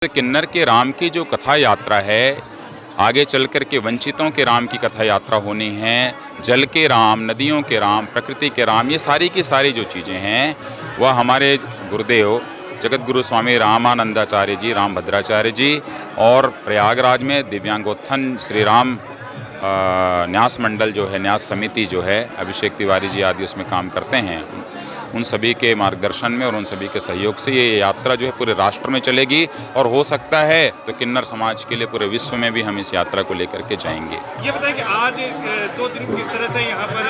किन्नर के राम की जो कथा यात्रा है, आगे चल कर के वंचितों के राम की कथा यात्रा होनी है। जल के राम, नदियों के राम, प्रकृति के राम, ये सारी की सारी जो चीज़ें हैं वह हमारे गुरुदेव जगत गुरु स्वामी रामानंदाचार्य जी, रामभद्राचार्य जी और प्रयागराज में दिव्यांगोत्थान श्री राम न्यास मंडल जो है, न्यास समिति जो है, अभिषेक तिवारी जी आदि उसमें काम करते हैं। उन सभी के मार्गदर्शन में और उन सभी के सहयोग से ये यात्रा जो है पूरे राष्ट्र में चलेगी और हो सकता है तो किन्नर समाज के लिए पूरे विश्व में भी हम इस यात्रा को लेकर के जाएंगे। ये बताएं कि आज 2 दिन किस तरह से यहाँ पर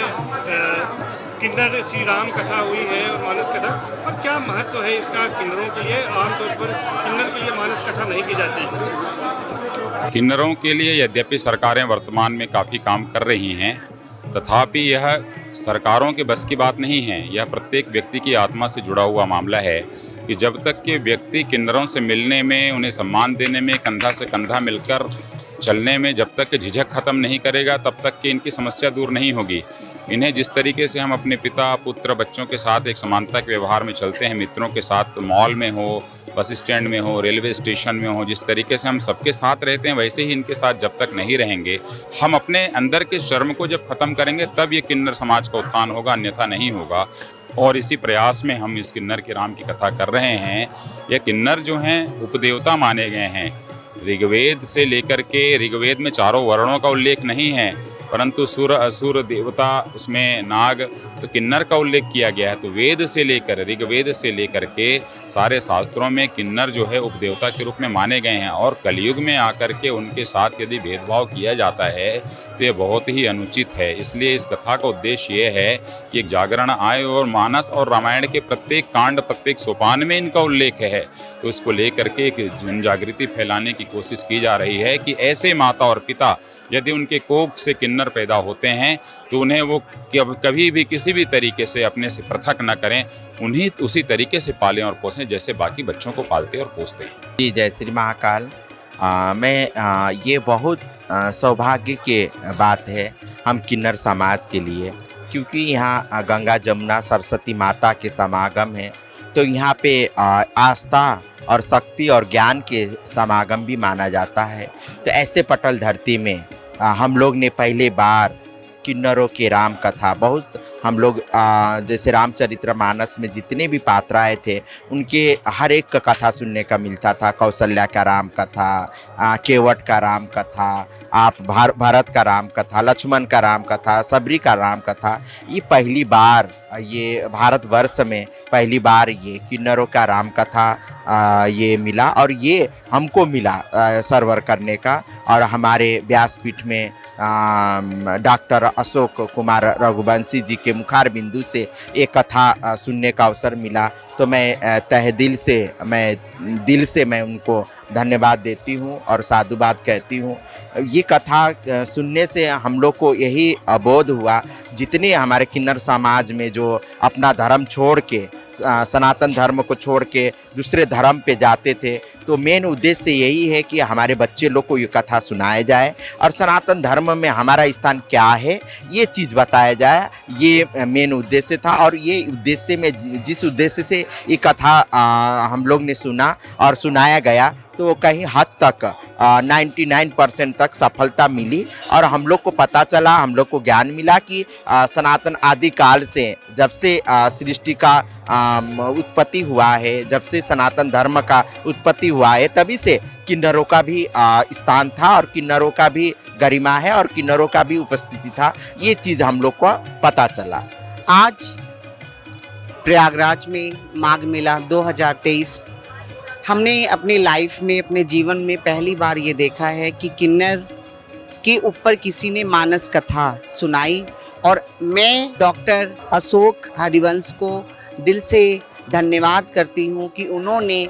किन्नर श्री राम कथा हुई है और मानस कथा, और क्या महत्व है इसका किन्नरों के लिए? आमतौर पर किन्नर के लिए मानस कथा नहीं की जाती। किन्नरों के लिए यद्यपि सरकारें वर्तमान में काफ़ी काम कर रही हैं, तथापि यह सरकारों के बस की बात नहीं है। यह प्रत्येक व्यक्ति की आत्मा से जुड़ा हुआ मामला है कि जब तक कि व्यक्ति किन्नरों से मिलने में, उन्हें सम्मान देने में, कंधा से कंधा मिलकर चलने में जब तक कि झिझक खत्म नहीं करेगा, तब तक कि इनकी समस्या दूर नहीं होगी। इन्हें जिस तरीके से हम अपने पिता, पुत्र, बच्चों के साथ एक समानता के व्यवहार में चलते हैं, मित्रों के साथ मॉल में हो, बस स्टैंड में हो, रेलवे स्टेशन में हो, जिस तरीके से हम सबके साथ रहते हैं, वैसे ही इनके साथ जब तक नहीं रहेंगे, हम अपने अंदर के शर्म को जब खत्म करेंगे तब ये किन्नर समाज का उत्थान होगा, अन्यथा नहीं होगा। और इसी प्रयास में हम इस किन्नर के राम की कथा कर रहे हैं। ये किन्नर जो हैं उपदेवता माने गए हैं। ऋग्वेद से लेकर के, ऋग्वेद में चारों वर्णों का उल्लेख नहीं है, परंतु सुर, असुर, देवता, उसमें नाग, तो किन्नर का उल्लेख किया गया है। तो वेद से लेकर, ऋग्वेद से लेकर के सारे शास्त्रों में किन्नर जो है उपदेवता के रूप में माने गए हैं। और कलयुग में आकर के उनके साथ यदि भेदभाव किया जाता है तो ये बहुत ही अनुचित है। इसलिए इस कथा का उद्देश्य ये है कि एक जागरण आए और मानस और रामायण के प्रत्येक कांड, प्रत्येक सोपान में इनका उल्लेख है। तो इसको लेकर के एक जन जागृति फैलाने की कोशिश की जा रही है कि ऐसे माता और पिता यदि उनके कोख से किन्नर पैदा होते हैं तो उन्हें वो कभी भी किसी भी तरीके से अपने से पृथक न करें, उन्हीं उसी तरीके से पालें और पोसें जैसे बाकी बच्चों को पालते और पोसते हैं। जी, जय श्री महाकाल। ये बहुत सौभाग्य की बात है हम किन्नर समाज के लिए, क्योंकि यहाँ गंगा जमुना सरस्वती माता के समागम है। तो यहाँ पे आस्था और शक्ति और ज्ञान के समागम भी माना जाता है। तो ऐसे पटल धरती में हम लोग ने पहले बार किन्नरों के राम कथा, बहुत हम लोग जैसे रामचरितमानस में जितने भी पात्राएँ थे उनके हर एक का कथा सुनने का मिलता था। कौशल्या का राम कथा, केवट का राम कथा, आप भरत का राम कथा, लक्ष्मण का राम कथा, सबरी का राम कथा। ये पहली बार, ये भारतवर्ष में पहली बार ये किन्नरों का राम कथा ये मिला, और ये हमको मिला सर्वर करने का। और हमारे व्यासपीठ में डॉक्टर अशोक कुमार रघुवंशी जी के मुखार बिंदु से एक कथा सुनने का अवसर मिला। तो मैं तहे दिल से मैं उनको धन्यवाद देती हूँ और साधुवाद कहती हूँ। ये कथा सुनने से हम लोग को यही बोध हुआ, जितने हमारे किन्नर समाज में जो अपना धर्म छोड़ के, सनातन धर्म को छोड़ के दूसरे धर्म पे जाते थे, तो मेन उद्देश्य यही है कि हमारे बच्चे लोग को ये कथा सुनाया जाए और सनातन धर्म में हमारा स्थान क्या है ये चीज़ बताया जाए। ये मेन उद्देश्य था। और ये उद्देश्य में, जिस उद्देश्य से ये कथा हम लोग ने सुना और सुनाया गया, तो कहीं हद तक 99% तक सफलता मिली। और हम लोग को पता चला, हम लोग को ज्ञान मिला कि सनातन आदिकाल से, जब से सृष्टि का उत्पत्ति हुआ है, जब से सनातन धर्म का उत्पत्ति हुआ है, तभी से किन्नरों का भी स्थान था और किन्नरों का भी गरिमा है और किन्नरों का भी उपस्थिति था। ये चीज़ हम लोग को पता चला। आज प्रयागराज में माघ मेला 2023 हमने अपनी लाइफ में, अपने जीवन में पहली बार ये देखा है कि किन्नर के ऊपर किसी ने मानस कथा सुनाई। और मैं डॉक्टर अशोक हरिवंश को दिल से धन्यवाद करती हूँ कि उन्होंने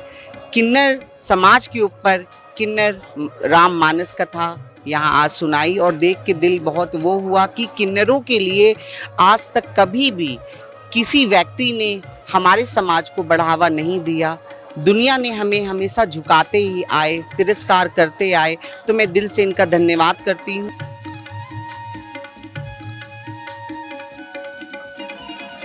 किन्नर समाज के ऊपर किन्नर राम मानस कथा यहाँ आज सुनाई। और देख के दिल बहुत वो हुआ कि किन्नरों के लिए आज तक कभी भी किसी व्यक्ति ने हमारे समाज को बढ़ावा नहीं दिया। दुनिया ने हमें हमेशा झुकाते ही आए, तिरस्कार करते आए। तो मैं दिल से इनका धन्यवाद करती हूँ।